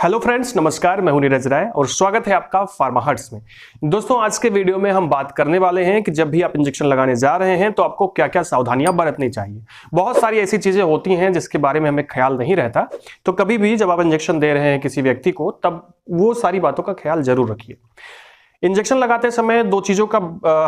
Hello friends, नमस्कार। मैं हूं नीरज राय और स्वागत है आपका फार्मा हट्स में। दोस्तों, आज के वीडियो में हम बात करने वाले हैं कि जब भी आप इंजेक्शन लगाने जा रहे हैं तो आपको क्या क्या सावधानियां बरतनी चाहिए। बहुत सारी ऐसी चीजें होती हैं जिसके बारे में हमें ख्याल नहीं रहता, तो कभी भी जब आप इंजेक्शन दे रहे हैं किसी व्यक्ति को, तब वो सारी बातों का ख्याल जरूर रखिए। इंजेक्शन लगाते समय दो चीजों का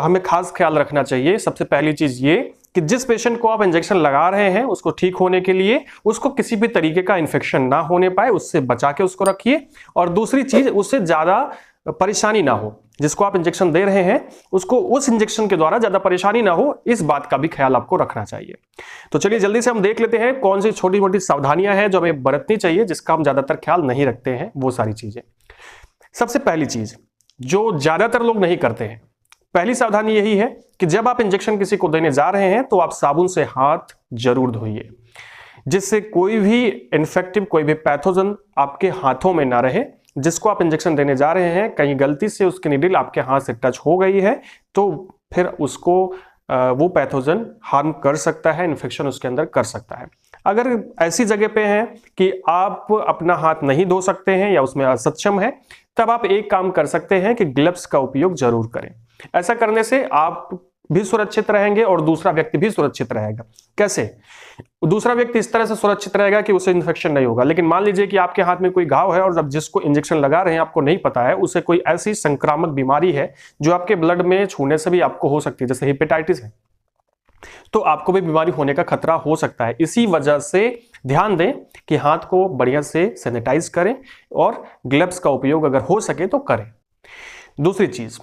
हमें खास ख्याल रखना चाहिए। सबसे पहली चीज ये कि जिस पेशेंट को आप इंजेक्शन लगा रहे हैं उसको ठीक होने के लिए उसको किसी भी तरीके का इन्फेक्शन ना होने पाए, उससे बचा के उसको रखिए। और दूसरी चीज, उससे ज्यादा परेशानी ना हो। जिसको आप इंजेक्शन दे रहे हैं उसको उस इंजेक्शन के द्वारा ज्यादा परेशानी ना हो, इस बात का भी ख्याल आपको रखना चाहिए। तो चलिए जल्दी से हम देख लेते हैं कौन सी छोटी मोटी सावधानियां हैं जो हमें बरतनी चाहिए, जिसका हम ज्यादातर ख्याल नहीं रखते हैं, वो सारी चीजें। सबसे पहली चीज जो ज्यादातर लोग नहीं करते हैं, पहली सावधानी यही है कि जब आप इंजेक्शन किसी को देने जा रहे हैं तो आप साबुन से हाथ जरूर धोइए, जिससे कोई भी इन्फेक्टिव, कोई भी पैथोजन आपके हाथों में ना रहे। जिसको आप इंजेक्शन देने जा रहे हैं, कहीं गलती से उसकी नीडल आपके हाथ से टच हो गई है तो फिर उसको वो पैथोजन हार्म कर सकता है, इन्फेक्शन उसके अंदर कर सकता है। अगर ऐसी जगह पे हैं कि आप अपना हाथ नहीं धो सकते हैं या उसमें असक्षम है, तब आप एक काम कर सकते हैं कि ग्लव्स का उपयोग जरूर करें। ऐसा करने से आप भी सुरक्षित रहेंगे और दूसरा व्यक्ति भी सुरक्षित रहेगा। कैसे? दूसरा व्यक्ति इस तरह से सुरक्षित रहेगा कि उसे इन्फेक्शन नहीं होगा। लेकिन मान लीजिए कि आपके हाथ में कोई घाव है और जब जिसको इंजेक्शन लगा रहे हैं आपको नहीं पता है उसे कोई ऐसी संक्रामक बीमारी है जो आपके ब्लड में छूने से भी आपको हो सकती है, जैसे हेपेटाइटिस है, तो आपको भी बीमारी होने का खतरा हो सकता है। इसी वजह से ध्यान दें कि हाथ को बढ़िया से सैनिटाइज करें और ग्लव्स का उपयोग अगर हो सके तो करें। दूसरी चीज,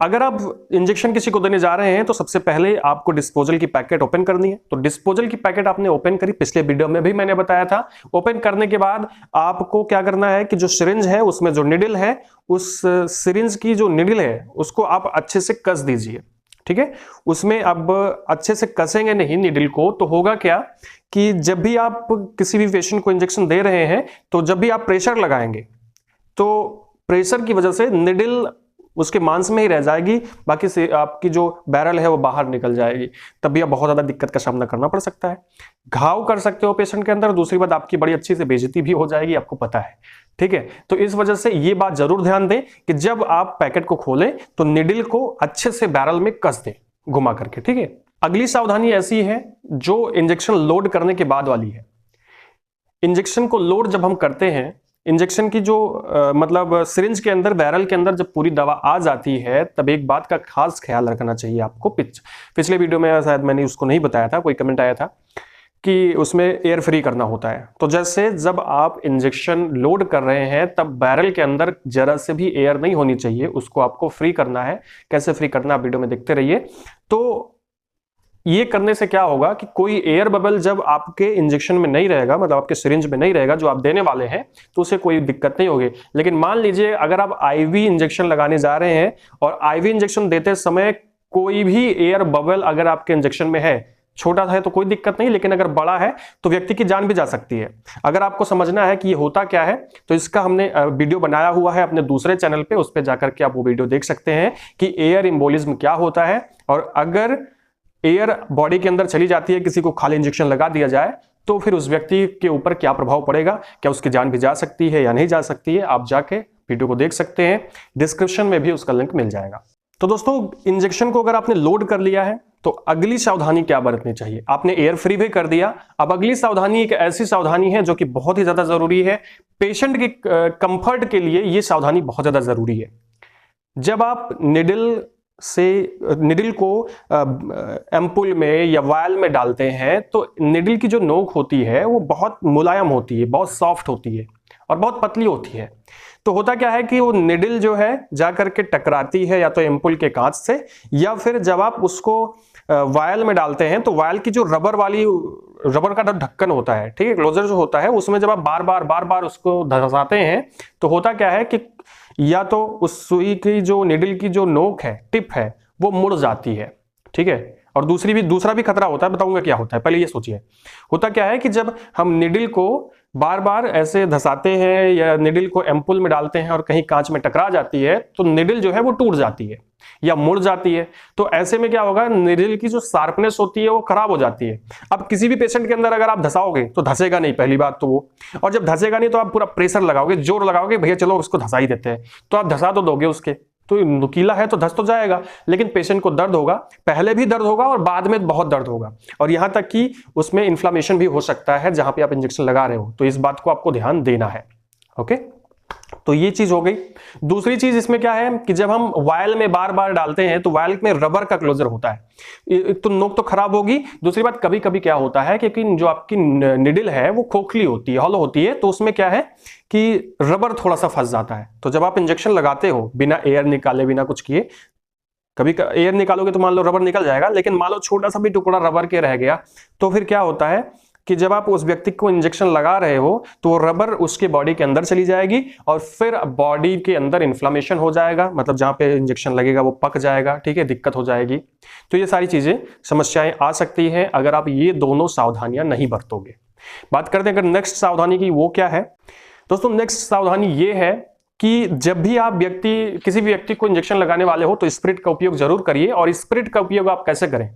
अगर आप इंजेक्शन किसी को देने जा रहे हैं तो सबसे पहले आपको डिस्पोजल की पैकेट ओपन करनी है। तो डिस्पोजल की पैकेट आपने ओपन करी, पिछले वीडियो में भी मैंने बताया था। ओपन करने के बाद आपको क्या करना है कि जो सिरिंज है उसमें जो निडल है, उस सिरिंज की जो निडल है उसको आप अच्छे से कस दीजिए। ठीक है, उसमें अब अच्छे से कसेंगे नहीं निडल को तो होगा क्या कि जब भी आप किसी भी पेशेंट को इंजेक्शन दे रहे हैं तो जब भी आप प्रेशर लगाएंगे तो प्रेशर की वजह से निडल उसके मांस में ही रह जाएगी, बाकी से आपकी जो बैरल है वो बाहर निकल जाएगी। तब भी आप बहुत ज्यादा दिक्कत का सामना करना पड़ सकता है, घाव कर सकते हो पेशेंट के अंदर। दूसरी बात, आपकी बड़ी अच्छी से बेइज्जती भी हो जाएगी, आपको पता है। ठीक है, तो इस वजह से ये बात जरूर ध्यान दें कि जब आप पैकेट को खोलें तो निडल को अच्छे से बैरल में कस दें घुमा करके। ठीक है, अगली सावधानी ऐसी है जो इंजेक्शन लोड करने के बाद वाली है। इंजेक्शन को लोड जब हम करते हैं, इंजेक्शन की जो मतलब सिरिंज के अंदर, बैरल के अंदर जब पूरी दवा आ जाती है, तब एक बात का खास ख्याल रखना चाहिए आपको। पिछले वीडियो में शायद मैंने उसको नहीं बताया था, कोई कमेंट आया था कि उसमें एयर फ्री करना होता है। तो जैसे जब आप इंजेक्शन लोड कर रहे हैं तब बैरल के अंदर जरा से भी एयर नहीं होनी चाहिए, उसको आपको फ्री करना है। कैसे फ्री करना आप वीडियो में देखते रहिए। तो ये करने से क्या होगा कि कोई एयर बबल जब आपके इंजेक्शन में नहीं रहेगा, मतलब आपके सिरिंज में नहीं रहेगा जो आप देने वाले हैं, तो उसे कोई दिक्कत नहीं होगी। लेकिन मान लीजिए अगर आप आईवी इंजेक्शन लगाने जा रहे हैं और आईवी इंजेक्शन देते समय कोई भी एयर बबल अगर आपके इंजेक्शन में है, छोटा है तो कोई दिक्कत नहीं, लेकिन अगर बड़ा है तो व्यक्ति की जान भी जा सकती है। अगर आपको समझना है कि ये होता क्या है तो इसका हमने वीडियो बनाया हुआ है अपने दूसरे चैनल पे, उस पर जाकर के आप वो वीडियो देख सकते हैं कि एयर एम्बोलिज्म क्या होता है। और अगर एयर बॉडी के अंदर चली जाती है, किसी को खाली इंजेक्शन लगा दिया जाए, तो फिर उस व्यक्ति के ऊपर क्या प्रभाव पड़ेगा, क्या उसकी जान भी जा सकती है या नहीं जा सकती है, आप जाके वीडियो को देख सकते हैं। डिस्क्रिप्शन में भी उसका लिंक मिल जाएगा। तो दोस्तों, इंजेक्शन को अगर आपने लोड कर लिया है तो अगली सावधानी क्या बरतनी चाहिए। आपने एयर फ्री भी कर दिया, अब अगली सावधानी एक ऐसी सावधानी है जो कि बहुत ही ज्यादा जरूरी है। पेशेंट के कंफर्ट के लिए यह सावधानी बहुत ज्यादा जरूरी है। जब आप निडल को एम्पुल में या वायल में डालते हैं तो निडल की जो नोक होती है वो बहुत मुलायम होती है, बहुत सॉफ्ट होती है और बहुत पतली होती है। तो होता क्या है कि वो निडल जो है जाकर के टकराती है या तो एम्पुल के कांच से, या फिर जब आप उसको वायल में डालते हैं तो वायल की जो रबर का ढक्कन होता है, ठीक है, क्लोजर जो होता है, उसमें जब आप बार बार उसको धंसाते हैं तो होता क्या है कि या तो उस सुई की जो निडल की जो नोक है, टिप है, वो मुड़ जाती है। ठीक है, और दूसरा भी खतरा होता है, बताऊंगा क्या होता है। पहले ये सोचिए, होता क्या है कि जब हम निडिल को बार बार ऐसे धसाते हैं या निडिल को एम्पुल में डालते हैं और कहीं कांच में टकरा जाती है तो निडिल जो है वो टूट जाती है या मुड़ जाती है। तो ऐसे में क्या होगा, निडिल की जो शार्पनेस होती है वो खराब हो जाती है। अब किसी भी पेशेंट के अंदर अगर आप धसाओगे तो धसेगा नहीं, पहली बात तो वो, और जब धसेगा नहीं तो आप पूरा प्रेशर लगाओगे, जोर लगाओगे, भैया चलो उसको धसा ही देते हैं, तो आप धसा तो दोगे उसके, तो नुकीला है तो धस तो जाएगा, लेकिन पेशेंट को दर्द होगा, पहले भी दर्द होगा और बाद में बहुत दर्द होगा, और यहां तक कि उसमें इन्फ्लामेशन भी हो सकता है जहां पे आप इंजेक्शन लगा रहे हो। तो इस बात को आपको ध्यान देना है। ओके, तो ये चीज हो गई। दूसरी चीज इसमें क्या है कि जब हम वायल में बार बार डालते हैं तो वायल में रबर का क्लोजर होता है, तो नोक तो खराब होगी। दूसरी बात, कभी कभी क्या होता है कि जो आपकी निडिल है वो खोखली होती है, हॉलो होती है, तो उसमें क्या है कि रबर थोड़ा सा फंस जाता है। तो जब आप इंजेक्शन लगाते हो बिना एयर निकाले, बिना कुछ किए, कभी एयर निकालोगे तो मान लो रबर निकल जाएगा, लेकिन मान लो छोटा सा भी टुकड़ा रबर के रह गया, तो फिर क्या होता है कि जब आप उस व्यक्ति को इंजेक्शन लगा रहे हो तो वो रबर उसके बॉडी के अंदर चली जाएगी और फिर बॉडी के अंदर इन्फ्लामेशन हो जाएगा, मतलब जहां पे इंजेक्शन लगेगा वो पक जाएगा, ठीक है, दिक्कत हो जाएगी। तो ये सारी चीजें, समस्याएं आ सकती हैं अगर आप ये दोनों सावधानियां नहीं बरतोगे। बात करते हैं अगर नेक्स्ट सावधानी की, वो क्या है दोस्तों? नेक्स्ट सावधानी ये है कि जब भी आप किसी भी व्यक्ति को इंजेक्शन लगाने वाले हो तो स्पिरिट का उपयोग जरूर करिए। और स्पिरिट का उपयोग आप कैसे करें?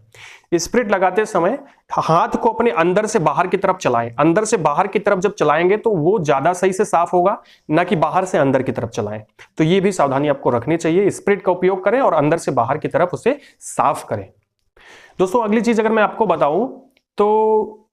स्पिरिट लगाते समय हाथ को अपने अंदर से बाहर की तरफ चलाएं। अंदर से बाहर की तरफ जब चलाएंगे तो वो ज्यादा सही से साफ होगा, ना कि बाहर से अंदर की तरफ चलाएं। तो ये भी सावधानी आपको रखनी चाहिए। स्पिरिट का उपयोग करें और अंदर से बाहर की तरफ उसे साफ करें। दोस्तों अगली चीज अगर मैं आपको बताऊं तो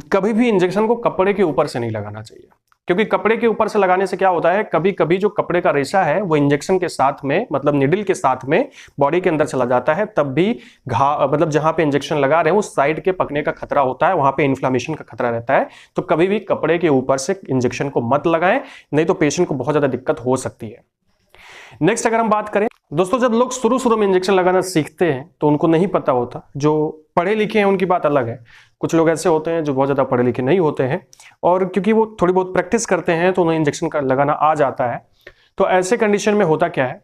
कभी भी इंजेक्शन को कपड़े के ऊपर से नहीं लगाना चाहिए, क्योंकि कपड़े के ऊपर से लगाने से क्या होता है, कभी कभी जो कपड़े का रेशा है वो इंजेक्शन के साथ में, मतलब निडिल के साथ में बॉडी के अंदर चला जाता है, तब भी मतलब जहां पे इंजेक्शन लगा रहे हैं उस साइड के पकने का खतरा होता है, वहां पे इन्फ्लामेशन का खतरा रहता है। तो कभी भी कपड़े के ऊपर से इंजेक्शन को मत लगाएं, नहीं तो पेशेंट को बहुत ज्यादा दिक्कत हो सकती है। नेक्स्ट अगर हम बात करें दोस्तों, जब लोग शुरू में इंजेक्शन लगाना सीखते हैं तो उनको नहीं पता होता। जो पढ़े लिखे हैं उनकी बात अलग है, कुछ लोग ऐसे होते हैं जो बहुत ज्यादा पढ़े लिखे नहीं होते हैं और क्योंकि वो थोड़ी बहुत प्रैक्टिस करते हैं तो उन्हें इंजेक्शन लगाना आ जाता है। तो ऐसे कंडीशन में होता क्या है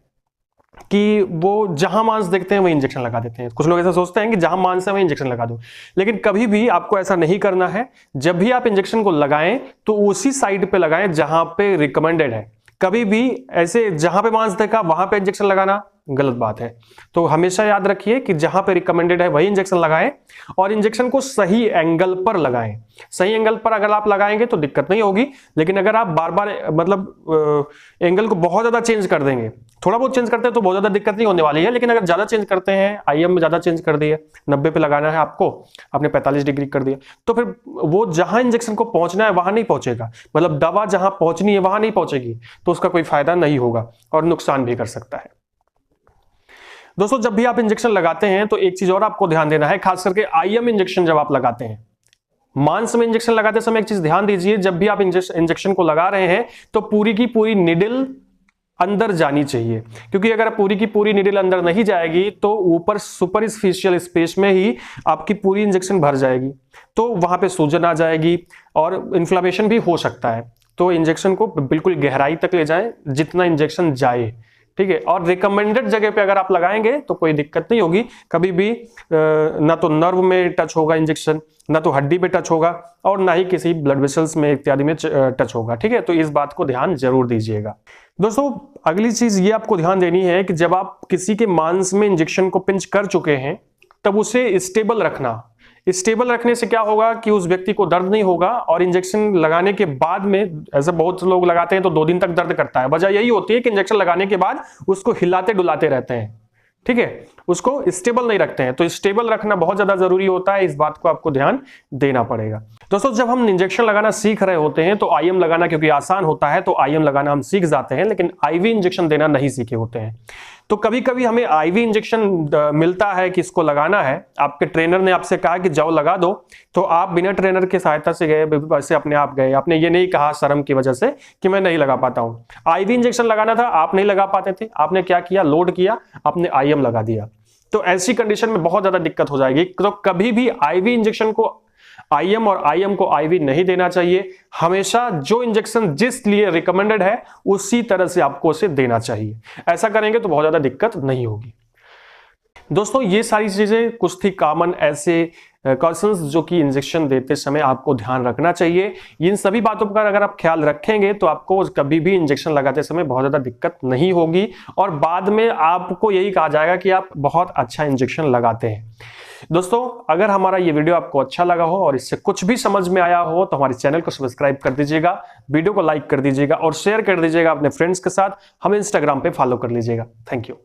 कि वो जहां मांस देखते हैं वही इंजेक्शन लगा देते हैं। कुछ लोग ऐसा सोचते हैं कि जहां मांस है वही इंजेक्शन लगा दो, लेकिन कभी भी आपको ऐसा नहीं करना है। जब भी आप इंजेक्शन को लगाएं तो उसी साइड पे लगाएं जहां पे रिकमेंडेड है। कभी भी ऐसे जहां पे मांस देखा वहां पे इंजेक्शन लगाना गलत बात है। तो हमेशा याद रखिए कि जहां पे रिकमेंडेड है वही इंजेक्शन लगाएं और इंजेक्शन को सही एंगल पर लगाएं। सही एंगल पर अगर आप लगाएंगे तो दिक्कत नहीं होगी, लेकिन अगर आप बार बार मतलब एंगल को बहुत ज्यादा चेंज कर देंगे, थोड़ा बहुत चेंज करते हैं तो बहुत ज्यादा दिक्कत नहीं होने वाली है, लेकिन अगर ज्यादा चेंज करते हैं, आईएम में ज्यादा चेंज कर दिए, 90 पे लगाना है आपको, आपने 45 डिग्री कर दिया, तो फिर वो जहां इंजेक्शन को पहुंचना है वहां नहीं पहुंचेगा, मतलब दवा जहां पहुंचनी है वहां नहीं पहुंचेगी, तो उसका कोई फायदा नहीं होगा और नुकसान भी कर सकता है। दोस्तों जब भी आप इंजेक्शन लगाते हैं तो एक चीज और आपको ध्यान देना है, खास करके आईएम इंजेक्शन जब आप लगाते हैं, मांस में इंजेक्शन लगाते समय एक चीज ध्यान दीजिए, जब भी आप इंजेक्शन को लगा रहे हैं तो पूरी की पूरी निडिल अंदर जानी चाहिए, क्योंकि अगर पूरी की पूरी निडिल अंदर नहीं जाएगी तो ऊपर सुपरफिशियल स्पेस में ही आपकी पूरी इंजेक्शन भर जाएगी, तो वहां पे सूजन आ जाएगी और इन्फ्लेमेशन भी हो सकता है। तो इंजेक्शन को बिल्कुल गहराई तक ले जाएं जितना इंजेक्शन जाए, ठीक है। और रिकमेंडेड जगह पे अगर आप लगाएंगे तो कोई दिक्कत नहीं होगी। कभी भी ना तो नर्व में टच होगा इंजेक्शन, ना तो हड्डी पे टच होगा और ना ही किसी ब्लड वेसल्स में इत्यादि में टच होगा, ठीक है। तो इस बात को ध्यान जरूर दीजिएगा। दोस्तों अगली चीज ये आपको ध्यान देनी है कि जब आप किसी के मांस में इंजेक्शन को पिंच कर चुके हैं तब उसे स्टेबल रखना। स्टेबल रखने से क्या होगा कि उस व्यक्ति को दर्द नहीं होगा और इंजेक्शन लगाने के बाद में, ऐसे बहुत लोग लगाते हैं तो 2 दिन तक दर्द करता है, वजह यही होती है कि इंजेक्शन लगाने के बाद उसको हिलाते डुलाते रहते हैं, ठीक है, उसको स्टेबल नहीं रखते हैं। तो स्टेबल रखना बहुत ज्यादा जरूरी होता है, इस बात को आपको ध्यान देना पड़ेगा। दोस्तों जब हम इंजेक्शन लगाना सीख रहे होते हैं तो आईएम लगाना क्योंकि आसान होता है तो आईएम लगाना हम सीख जाते हैं, लेकिन आईवी इंजेक्शन देना नहीं सीखे होते हैं। तो कभी कभी हमें आईवी इंजेक्शन मिलता है कि इसको लगाना है, आपके ट्रेनर ने आपसे कहा कि जाओ लगा दो, तो आप बिना ट्रेनर की सहायता से गए, वैसे अपने आप गए, आपने ये नहीं कहा शर्म की वजह से कि मैं नहीं लगा पाता हूं। आईवी इंजेक्शन लगाना था, आप नहीं लगा पाते थे, आपने क्या किया, लोड किया, आपने आईएम लगा दिया। तो ऐसी कंडीशन में बहुत ज्यादा दिक्कत हो जाएगी। तो कभी भी आईवी इंजेक्शन को आईएम और आईएम को आईवी नहीं देना चाहिए। हमेशा जो इंजेक्शन जिस लिए रिकमेंडेड है उसी तरह से आपको उसे देना चाहिए। ऐसा करेंगे तो बहुत ज्यादा दिक्कत नहीं होगी। दोस्तों ये सारी चीजें कुछ थी कॉमन ऐसे क्वेश्चंस जो कि इंजेक्शन देते समय आपको ध्यान रखना चाहिए। इन सभी बातों का अगर आप ख्याल रखेंगे तो आपको कभी भी इंजेक्शन लगाते समय बहुत ज्यादा दिक्कत नहीं होगी और बाद में आपको यही कहा जाएगा कि आप बहुत अच्छा इंजेक्शन लगाते हैं। दोस्तों अगर हमारा ये वीडियो आपको अच्छा लगा हो और इससे कुछ भी समझ में आया हो तो हमारे चैनल को सब्सक्राइब कर दीजिएगा, वीडियो को लाइक कर दीजिएगा और शेयर कर दीजिएगा अपने फ्रेंड्स के साथ। हमें इंस्टाग्राम पे फॉलो कर लीजिएगा। Thank you.